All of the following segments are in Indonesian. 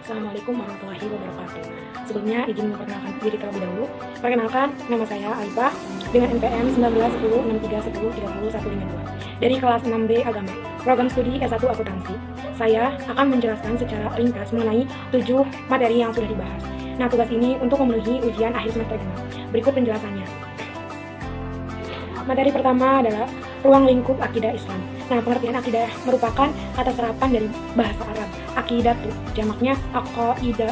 Assalamualaikum warahmatullahi wabarakatuh. Sebelumnya izin memperkenalkan diri terlebih dahulu. Perkenalkan, nama saya Aibah dengan NPM 1910633152 dari kelas 6B Agama, program studi S1 Akuntansi. Saya akan menjelaskan secara ringkas mengenai 7 materi yang sudah dibahas. Nah, tugas ini untuk memenuhi ujian akhir semester genap. Berikut penjelasannya. Materi pertama adalah ruang lingkup akidah Islam. Nah, pengertian akidah merupakan kata serapan dari bahasa Arab akidatu, jamaknya aqaidu,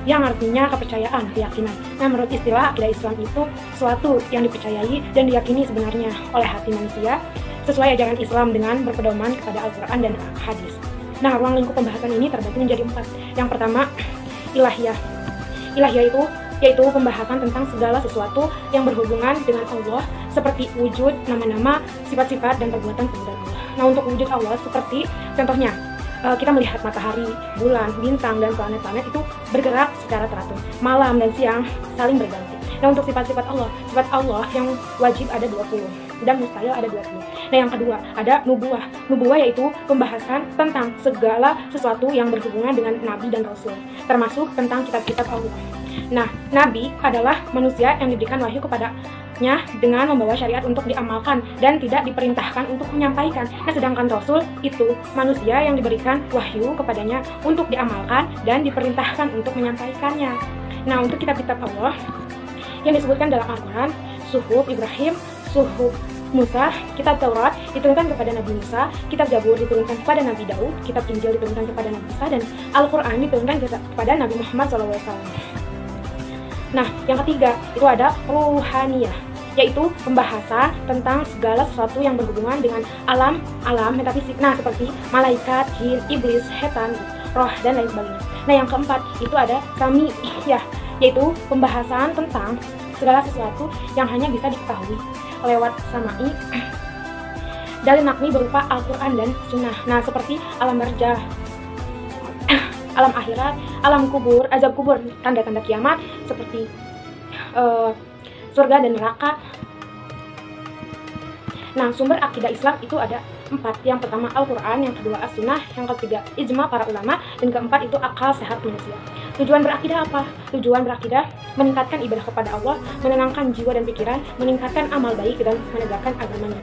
yang artinya kepercayaan, keyakinan. Nah, menurut istilah akidah Islam itu sesuatu yang dipercayai dan diyakini sebenarnya oleh hati manusia sesuai ajaran Islam dengan berpedoman kepada Al-Quran dan hadis. Nah, ruang lingkup pembahasan ini terbagi menjadi 4. Yang pertama, ilahiyah. Ilahiyah itu yaitu pembahasan tentang segala sesuatu yang berhubungan dengan Allah, seperti wujud, nama-nama, sifat-sifat, dan perbuatan-perbuatan Allah. Nah, untuk wujud Allah seperti contohnya, kita melihat matahari, bulan, bintang, dan planet-planet itu bergerak secara teratur. Malam dan siang saling berganti. Nah, untuk sifat-sifat Allah yang wajib ada 20 dan mustahil ada 20. Nah, yang kedua ada nubuwah. Nubuwah yaitu pembahasan tentang segala sesuatu yang berhubungan dengan Nabi dan Rasul, termasuk tentang kitab-kitab Allah. Nah, Nabi adalah manusia yang diberikan wahyu kepadanya dengan membawa syariat untuk diamalkan dan tidak diperintahkan untuk menyampaikan. Nah, sedangkan Rasul itu manusia yang diberikan wahyu kepadanya untuk diamalkan dan diperintahkan untuk menyampaikannya. Nah, untuk kitab-kitab Allah yang disebutkan dalam Al-Quran, Suhuf Ibrahim, Suhuf Musa, kitab Taurat diturunkan kepada Nabi Musa, kitab Zabur diturunkan kepada Nabi Daud, kitab Injil diturunkan kepada Nabi Isa, dan Al-Quran diturunkan kepada Nabi Muhammad SAW. Nah, yang ketiga itu ada ruhaniyah, yaitu pembahasan tentang segala sesuatu yang berhubungan dengan alam metafisik, nah seperti malaikat, jin, iblis, setan, roh, dan lain sebagainya. Nah, yang keempat itu ada samiyah, yaitu pembahasan tentang segala sesuatu yang hanya bisa diketahui lewat samai dalil nakli berupa Al-Quran dan Sunnah. Nah, seperti alam barzah, alam akhirat, alam kubur, azab kubur, tanda-tanda kiamat seperti surga dan neraka. Nah, sumber akidah Islam itu ada 4. Yang pertama Al-Quran, yang kedua As-Sunnah, yang ketiga ijma para ulama, dan keempat itu akal sehat manusia. Tujuan berakidah apa? Tujuan berakidah meningkatkan ibadah kepada Allah, menenangkan jiwa dan pikiran, meningkatkan amal baik, dan menegakkan agamanya.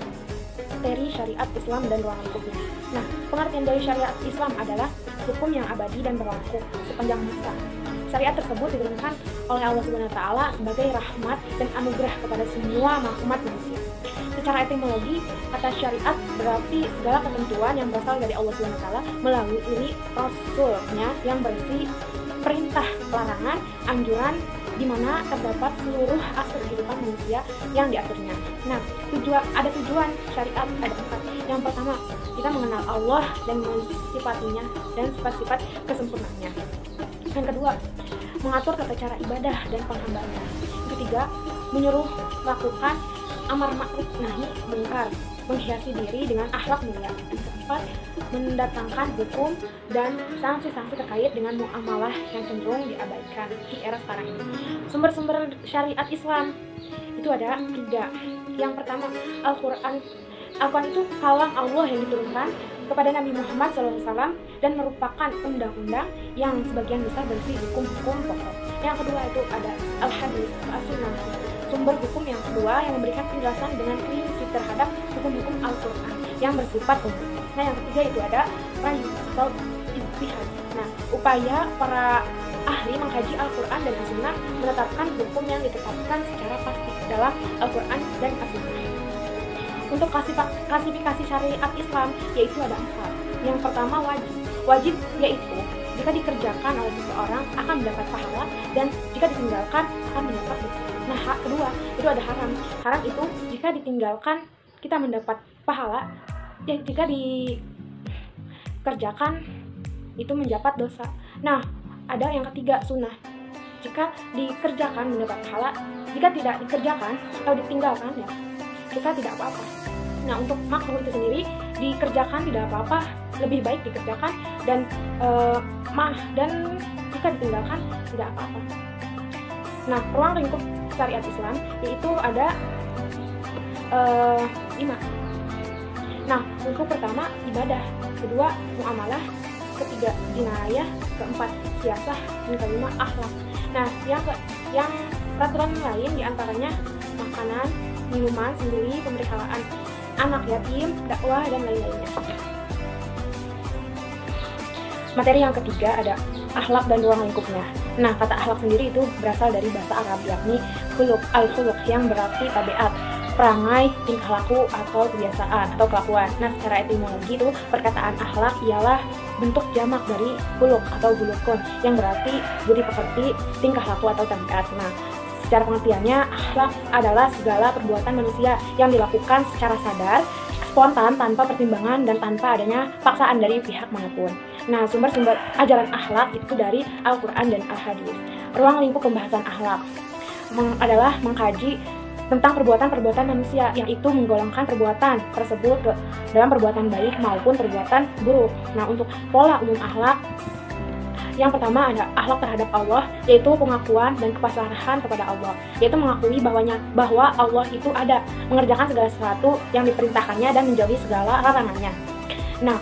Materi syariat Islam dan ruang lingkupnya. Nah, pengertian dari syariat Islam adalah hukum yang abadi dan berlaku sepanjang masa. Syariat tersebut diturunkan oleh Allah SWT sebagai rahmat dan anugerah kepada semua umat manusia. Secara etimologi, kata syariat berarti segala ketentuan yang berasal dari Allah SWT melalui Rasulnya yang berisi perintah, larangan, anjuran, di mana terdapat seluruh aspek kehidupan manusia yang diaturnya. Nah, ada tujuan syariat ada 4. Yang pertama, kita mengenal Allah dan mensifatinya dan sifat-sifat kesempurnaannya. Yang kedua, mengatur tata cara ibadah dan penghambaannya. Yang ketiga, menyuruh melakukan amar ma'ruf nahi mungkar, menghiasi diri dengan akhlak mulia. Yang keempat, mendatangkan hukum dan sanksi-sanksi terkait dengan muamalah yang cenderung diabaikan di era sekarang ini. Sumber-sumber syariat Islam itu ada 3. Yang pertama, Al-Quran. Al-Quran itu kalam Allah yang diturunkan kepada Nabi Muhammad SAW dan merupakan undang-undang yang sebagian besar berisi hukum-hukum pokok. Yang kedua itu ada Al-Hadis, As-Sunnah, sumber hukum yang kedua yang memberikan penjelasan dengan rinci terhadap hukum-hukum Al-Quran yang bersifat umum. Nah, yang ketiga itu ada rayu atau ijtihad. Nah, upaya para ahli mengkaji Al-Quran dan As-Sunnah menetapkan hukum yang ditetapkan secara pasti dalam Al-Quran dan As-Sunnah. Untuk klasifikasi syariat Islam yaitu ada 4. Yang pertama wajib. Wajib yaitu jika dikerjakan oleh seseorang akan mendapat pahala dan jika ditinggalkan akan mendapat dosa. Nah, kedua itu ada haram. Haram itu jika ditinggalkan kita mendapat pahala, dan jika dikerjakan itu mendapat dosa. Nah, ada yang ketiga sunnah. Jika dikerjakan mendapat pahala, jika tidak dikerjakan atau ditinggalkan ya kita tidak apa-apa. Nah, untuk makruh itu sendiri dikerjakan tidak apa-apa, lebih baik dikerjakan dan jika ditinggalkan tidak apa-apa. Nah, ruang lingkup syariat Islam yaitu ada 5. Nah, untuk pertama ibadah, kedua muamalah, ketiga jinayah, keempat siasah, dan kelima akhlak. Nah, yang peraturan lain diantaranya makanan, minuman sendiri, pemeliharaan anak yatim, dakwah, dan lain-lainnya. Materi yang ketiga ada akhlak dan ruang lingkupnya. Nah, kata akhlak sendiri itu berasal dari bahasa Arab, yakni khuluq, al-khuluq, yang berarti tabiat, perangai, tingkah laku, atau kebiasaan, atau kelakuan. Nah, secara etimologi itu perkataan akhlak ialah bentuk jamak dari khuluq atau khuluqun, yang berarti budi pekerti, tingkah laku, atau tabiat. Nah, secara pengertiannya, akhlak adalah segala perbuatan manusia yang dilakukan secara sadar, spontan, tanpa pertimbangan, dan tanpa adanya paksaan dari pihak manapun. Nah, sumber-sumber ajaran akhlak itu dari Al-Quran dan Al-Hadis. Ruang lingkup pembahasan akhlak adalah mengkaji tentang perbuatan-perbuatan manusia, yang itu menggolongkan perbuatan tersebut ke dalam perbuatan baik maupun perbuatan buruk. Nah, untuk pola umum akhlak, yang pertama ada akhlak terhadap Allah, yaitu pengakuan dan kepasrahan kepada Allah, yaitu mengakui bahwa Allah itu ada, mengerjakan segala sesuatu yang diperintahkannya dan menjauhi segala larangannya. Nah,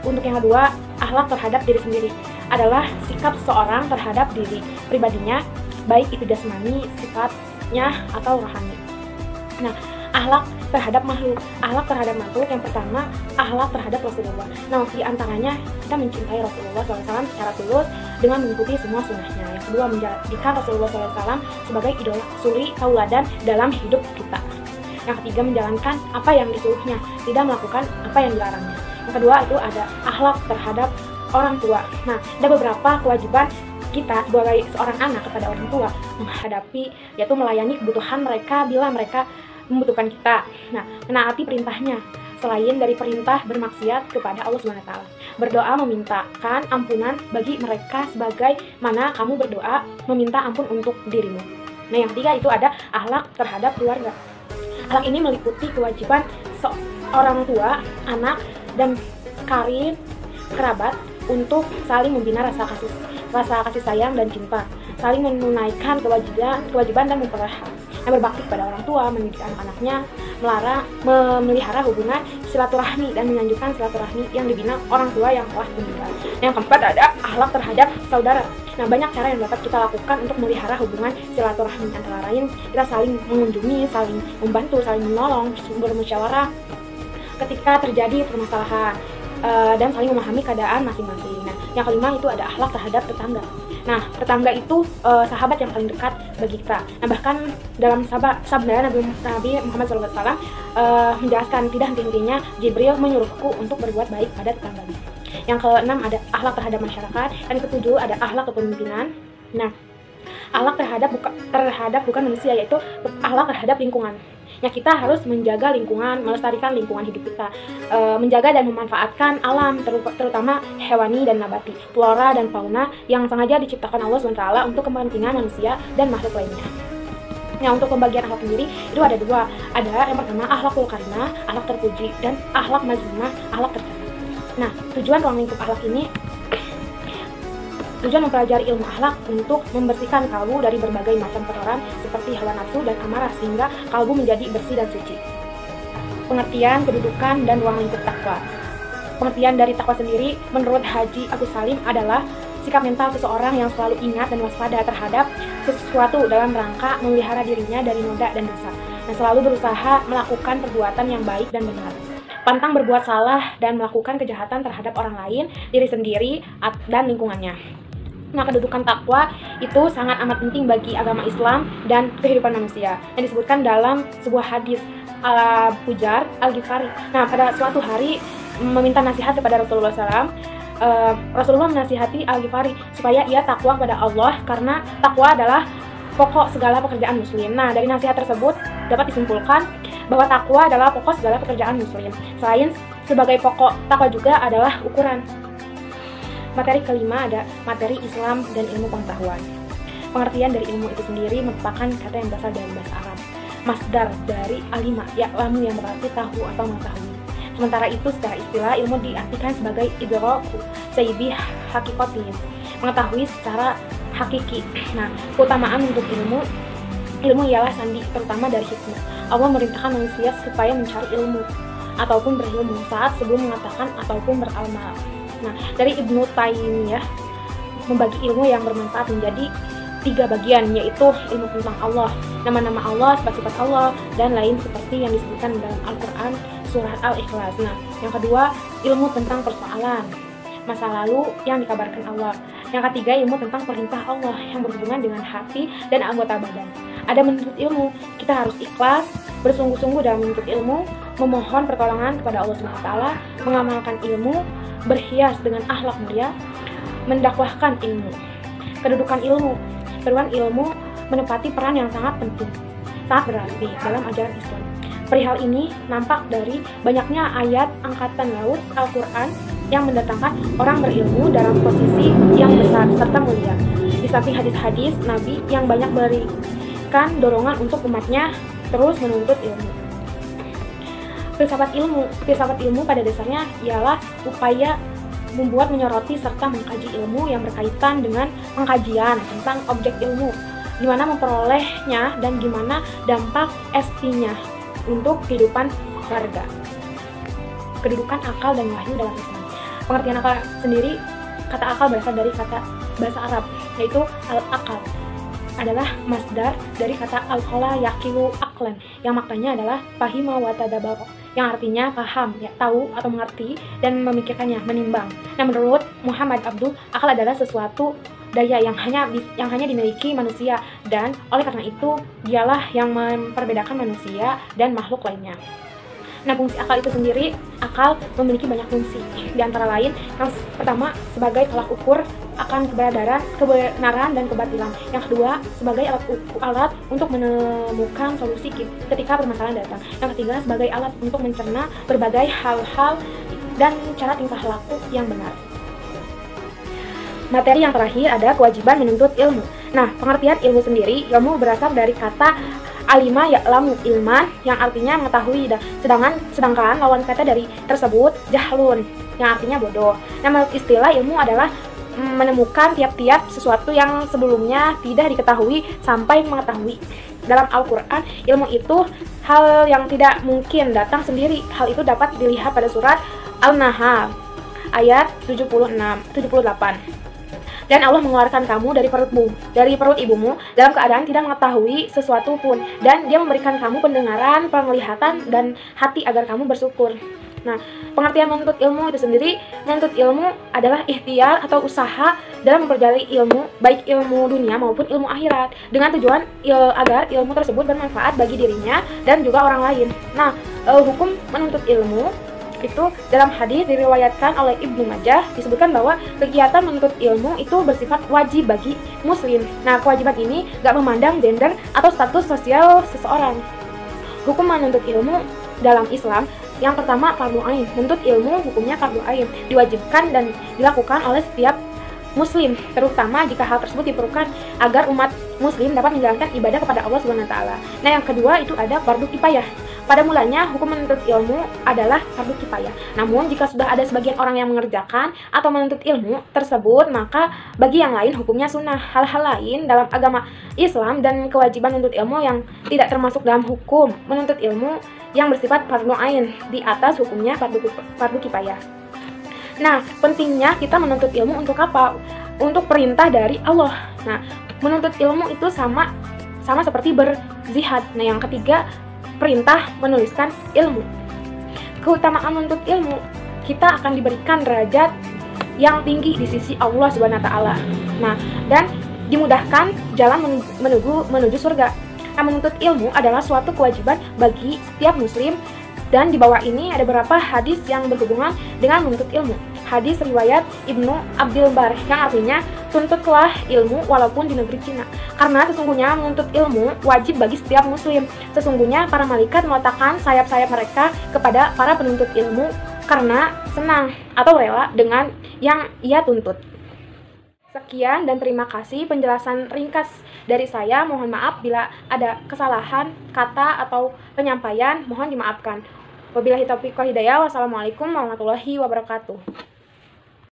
untuk yang kedua, akhlak terhadap diri sendiri adalah sikap seseorang terhadap diri pribadinya, baik itu jasmani, sifatnya, atau rohani. Nah, akhlak terhadap makhluk. Akhlak terhadap makhluk yang pertama, akhlak terhadap Rasulullah. Nah, di antaranya kita mencintai Rasulullah SAW secara tulus dengan mengikuti semua sunnahnya. Yang kedua, menjadikan Rasulullah SAW sebagai idola, suri, tauladan dalam hidup kita. Yang ketiga, menjalankan apa yang disuruhnya, tidak melakukan apa yang dilarangnya. Yang kedua itu ada akhlak terhadap orang tua. Nah, ada beberapa kewajiban kita sebagai seorang anak kepada orang tua menghadapi, yaitu melayani kebutuhan mereka bila mereka membutuhkan kita. Nah, menaati perintahnya selain dari perintah bermaksiat kepada Allah SWT. Berdoa memintakan ampunan bagi mereka sebagaimana kamu berdoa meminta ampun untuk dirimu. Nah, yang ketiga itu ada akhlak terhadap keluarga. Akhlak ini meliputi kewajiban seorang tua, anak, dan kerabat untuk saling membina rasa kasih sayang dan cinta, saling menunaikan kewajiban dan berbakti kepada orang tua, mendidik anak-anaknya, memelihara hubungan silaturahmi dan menyanjungkan silaturahmi yang dibina orang tua yang telah meninggal. Yang keempat ada akhlak terhadap saudara. Nah, banyak cara yang dapat kita lakukan untuk melihara hubungan silaturahmi, antara lain kita saling mengunjungi, saling membantu, saling menolong, bermusyawarah ketika terjadi permasalahan, dan saling memahami keadaan masing-masing. Nah, yang kelima itu ada akhlak terhadap tetangga. Nah, tetangga itu sahabat yang paling dekat bagi kita. Nah, bahkan dalam sabda Nabi Muhammad SAW menjelaskan tidak henti-hentinya Jibril menyuruhku untuk berbuat baik pada tetangganya. Yang keenam ada akhlak terhadap masyarakat. Dan yang ketujuh ada akhlak kepemimpinan. Nah, akhlak terhadap bukan manusia, yaitu akhlak terhadap lingkungan. Ya, kita harus menjaga lingkungan, melestarikan lingkungan hidup kita, menjaga dan memanfaatkan alam, terutama hewani dan nabati, flora dan fauna yang sengaja diciptakan Allah SWT untuk kepentingan manusia dan makhluk lainnya. Nah, untuk pembagian akhlak sendiri itu ada dua. Ada yang pertama akhlakul karimah, akhlak terpuji, dan akhlak mazmumah, akhlak tercela. Nah, tujuan ruang lingkup akhlak ini tujuan mempelajari ilmu akhlak untuk membersihkan kalbu dari berbagai macam kotoran seperti hawa nafsu dan amarah, sehingga kalbu menjadi bersih dan suci. Pengertian, kedudukan, dan ruang lingkup takwa. Pengertian dari takwa sendiri menurut Haji Agus Salim adalah sikap mental seseorang yang selalu ingat dan waspada terhadap sesuatu dalam rangka memelihara dirinya dari noda dan dosa, dan selalu berusaha melakukan perbuatan yang baik dan benar, pantang berbuat salah dan melakukan kejahatan terhadap orang lain, diri sendiri, dan lingkungannya. Nah, kedudukan takwa itu sangat amat penting bagi agama Islam dan kehidupan manusia, yang disebutkan dalam sebuah hadis Abu Dzar Al-Ghifari. Nah, pada suatu hari meminta nasihat kepada Rasulullah SAW. Rasulullah menasihati Al-Ghifari supaya ia takwa kepada Allah, karena takwa adalah pokok segala pekerjaan muslim. Nah, dari nasihat tersebut dapat disimpulkan bahwa takwa adalah pokok segala pekerjaan muslim. Selain sebagai pokok, takwa juga adalah ukuran. Materi kelima ada materi Islam dan ilmu pengetahuan. Pengertian dari ilmu itu sendiri merupakan kata yang berasal dari bahasa Arab. Masdar dari alima, ya'lamu, yang berarti tahu atau mengetahui. Sementara itu secara istilah ilmu diartikan sebagai idraku sayyibi hakikati, mengetahui secara hakiki. Nah, keutamaan untuk ilmu ialah sandi, terutama dari hikmah. Allah merintahkan manusia supaya mencari ilmu ataupun berilmu saat sebelum mengatakan ataupun beramal. Nah, dari Ibnu Taimiyah membagi ilmu yang bermanfaat menjadi 3 bagian, yaitu ilmu tentang Allah, nama-nama Allah, sifat-sifat Allah, dan lain seperti yang disebutkan dalam Al-Quran surah Al-Ikhlas. Nah, yang kedua, ilmu tentang persoalan masa lalu yang dikabarkan Allah. Yang ketiga, ilmu tentang perintah Allah yang berhubungan dengan hati dan anggota badan. Ada menuntut ilmu, kita harus ikhlas, bersungguh-sungguh dalam menuntut ilmu, memohon pertolongan kepada Allah SWT, mengamalkan ilmu, berhias dengan akhlak mulia, mendakwahkan ilmu. Kedudukan ilmu, kedudukan ilmu menempati peran yang sangat penting, sangat berarti dalam ajaran Islam. Perihal ini nampak dari banyaknya ayat angkatan laut Al-Quran yang mendatangkan orang berilmu dalam posisi yang besar serta mulia. Di samping hadis-hadis Nabi yang banyak berikan dorongan untuk umatnya terus menuntut ilmu. Filsafat ilmu pada dasarnya ialah upaya membuat, menyoroti, serta mengkaji ilmu yang berkaitan dengan pengkajian tentang objek ilmu, gimana memperolehnya dan gimana dampak estinya untuk kehidupan warga. Kedudukan akal dan wahyu dalam Islam. Pengertian akal sendiri, kata akal berasal dari kata bahasa Arab, yaitu al-akal adalah masdar dari kata al-khala yaqilu aqlan, yang maknanya adalah fahima wa tadabbara, yang artinya paham, ya, tahu atau mengerti dan memikirkannya, menimbang. Nah, menurut Muhammad Abduh, akal adalah sesuatu daya yang hanya dimiliki manusia, dan oleh karena itu dialah yang memperbedakan manusia dan makhluk lainnya. Nah, fungsi akal itu sendiri, akal memiliki banyak fungsi. Di antara lain, yang pertama sebagai tolak ukur akan kebenaran dan kebatilan. Yang kedua, sebagai alat untuk menemukan solusi ketika permasalahan datang. Yang ketiga, sebagai alat untuk mencerna berbagai hal-hal dan cara tingkah laku yang benar. Materi yang terakhir ada kewajiban menuntut ilmu. Nah, pengertian ilmu sendiri, ilmu berasal dari kata alima ya'lamu ilman, yang artinya mengetahui, sedangkan lawan kata dari tersebut jahlun, yang artinya bodoh. Nah, menurut istilah, ilmu adalah menemukan tiap-tiap sesuatu yang sebelumnya tidak diketahui sampai mengetahui. Dalam Al-Quran, ilmu itu hal yang tidak mungkin datang sendiri. Hal itu dapat dilihat pada surat Al-Nahl ayat 78. Dan Allah mengeluarkan kamu dari perut ibumu dalam keadaan tidak mengetahui sesuatu pun, dan Dia memberikan kamu pendengaran, penglihatan, dan hati agar kamu bersyukur. Nah, pengertian menuntut ilmu itu sendiri, menuntut ilmu adalah ikhtiar atau usaha dalam mempelajari ilmu, baik ilmu dunia maupun ilmu akhirat, dengan tujuan agar ilmu tersebut bermanfaat bagi dirinya dan juga orang lain. Nah, hukum menuntut ilmu itu dalam hadis diriwayatkan oleh Ibnu Majah disebutkan bahwa kegiatan menuntut ilmu itu bersifat wajib bagi muslim. Nah, kewajiban ini gak memandang gender atau status sosial seseorang. Hukum menuntut ilmu dalam Islam, yang pertama fardu ain. Menuntut ilmu hukumnya fardu ain, diwajibkan dan dilakukan oleh setiap muslim, terutama jika hal tersebut diperlukan agar umat muslim dapat menjalankan ibadah kepada Allah SWT. Nah, yang kedua itu ada fardu kifayah. Pada mulanya, hukum menuntut ilmu adalah fardu kifayah. Namun, jika sudah ada sebagian orang yang mengerjakan atau menuntut ilmu tersebut, maka bagi yang lain hukumnya sunnah. Hal-hal lain dalam agama Islam dan kewajiban menuntut ilmu yang tidak termasuk dalam hukum menuntut ilmu yang bersifat fardu ain, di atas hukumnya fardu kifayah. Nah, pentingnya kita menuntut ilmu untuk apa? Untuk perintah dari Allah. Nah, menuntut ilmu itu sama seperti berzihad. Nah, yang ketiga, perintah menuliskan ilmu. Keutamaan menuntut ilmu, kita akan diberikan derajat yang tinggi di sisi Allah SWT. Nah, dan dimudahkan jalan menuju surga. Nah, menuntut ilmu adalah suatu kewajiban bagi setiap muslim, dan di bawah ini ada beberapa hadis yang berhubungan dengan menuntut ilmu. Hadis riwayat Ibnu Abdul Bar yang artinya, tuntutlah ilmu walaupun di negeri Cina, karena sesungguhnya menuntut ilmu wajib bagi setiap muslim. Sesungguhnya para malaikat meletakkan sayap-sayap mereka kepada para penuntut ilmu karena senang atau rela dengan yang ia tuntut. Sekian dan terima kasih penjelasan ringkas dari saya. Mohon maaf bila ada kesalahan kata atau penyampaian, mohon dimaafkan. Wabillahi taufiq wal hidayah. Wassalamualaikum warahmatullahi wabarakatuh.